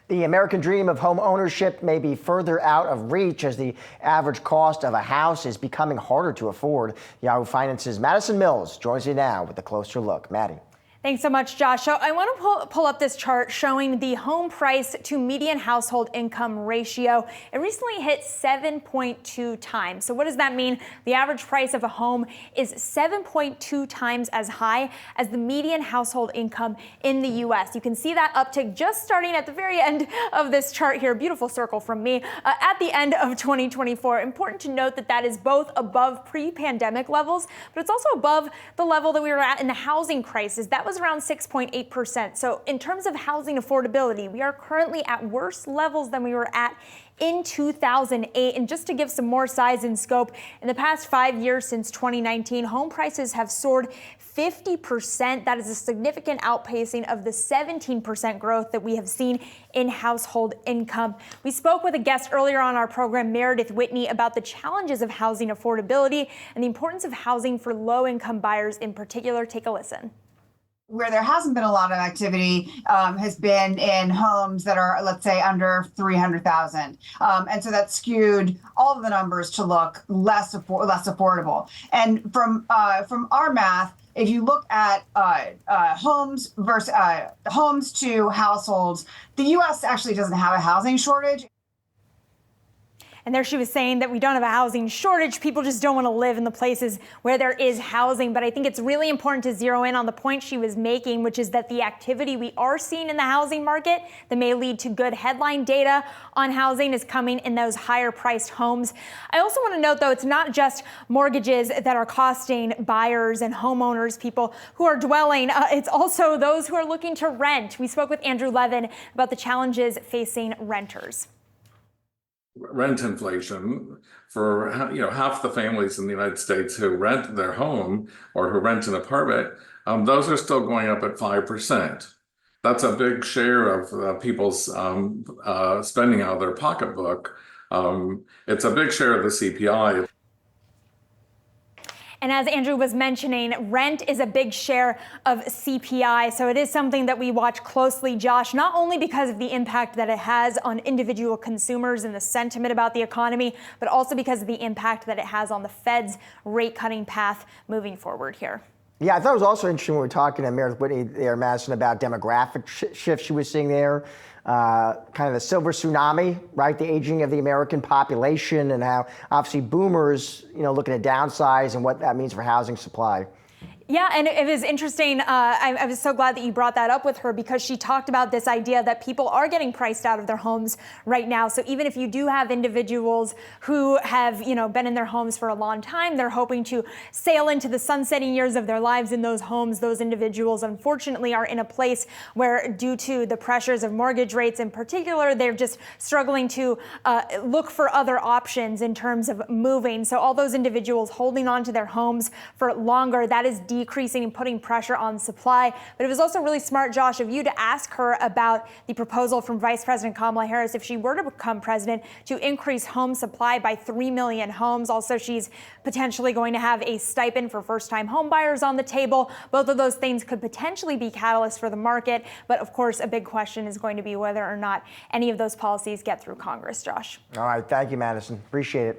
The American dream of home ownership may be further out of reach as the average cost of a house is becoming harder to afford. Yahoo Finance's Madison Mills joins me now with a closer look. Maddie. Thanks so much, Josh. So I want to pull up this chart showing the home price to median household income ratio. It recently hit 7.2 times. So what does that mean? The average price of a home is 7.2 times as high as the median household income in the U.S. You can see that uptick just starting at the very end of this chart here. Beautiful circle from me. At the end of 2024. Important to note that that is both above pre-pandemic levels, but it's also above the level that we were at in the housing crisis. That was around 6.8%. So in terms of housing affordability, we are currently at worse levels than we were at in 2008. And just to give some more size and scope, in the past 5 years since 2019, home prices have soared 50%. That is a significant outpacing of the 17% growth that we have seen in household income. We spoke with a guest earlier on our program, Meredith Whitney, about the challenges of housing affordability and the importance of housing for low-income buyers in particular. Take a listen. Where there hasn't been a lot of activity has been in homes that are, let's say, under 300,000, and so that skewed all of the numbers to look less affordable. And from our math, if you look at homes versus homes to households, the U.S. actually doesn't have a housing shortage. And there she was saying that we don't have a housing shortage. People just don't want to live in the places where there is housing. But I think it's really important to zero in on the point she was making, which is that the activity we are seeing in the housing market that may lead to good headline data on housing is coming in those higher priced homes. I also want to note, though, it's not just mortgages that are costing buyers and homeowners, people who are dwelling. It's also those who are looking to rent. We spoke with Andrew Levin about the challenges facing renters. Rent inflation for half the families in the United States who rent their home or who rent an apartment, those are still going up at 5%. That's a big share of people's spending out of their pocketbook. It's a big share of the CPI. And as Andrew was mentioning, rent is a big share of CPI. So it is something that we watch closely, Josh, not only because of the impact that it has on individual consumers and the sentiment about the economy, but also because of the impact that it has on the Fed's rate cutting path moving forward here. Yeah, I thought it was also interesting when we were talking to Meredith Whitney there, Madison, about demographic shifts she was seeing there, kind of the silver tsunami, right? The aging of the American population and how obviously boomers, looking to downsize and what that means for housing supply. Yeah, and it was interesting. I was so glad that you brought that up with her because she talked about this idea that people are getting priced out of their homes right now. So even if you do have individuals who have, been in their homes for a long time, they're hoping to sail into the sunsetting years of their lives in those homes. Those individuals, unfortunately, are in a place where, due to the pressures of mortgage rates in particular, they're just struggling to look for other options in terms of moving. So all those individuals holding on to their homes for longer, that is decreasing and putting pressure on supply. But it was also really smart, Josh, of you to ask her about the proposal from Vice President Kamala Harris, if she were to become president, to increase home supply by 3 million homes. Also, she's potentially going to have a stipend for first-time home buyers on the table. Both of those things could potentially be catalysts for the market. But of course, a big question is going to be whether or not any of those policies get through Congress, Josh. All right. Thank you, Madison. Appreciate it.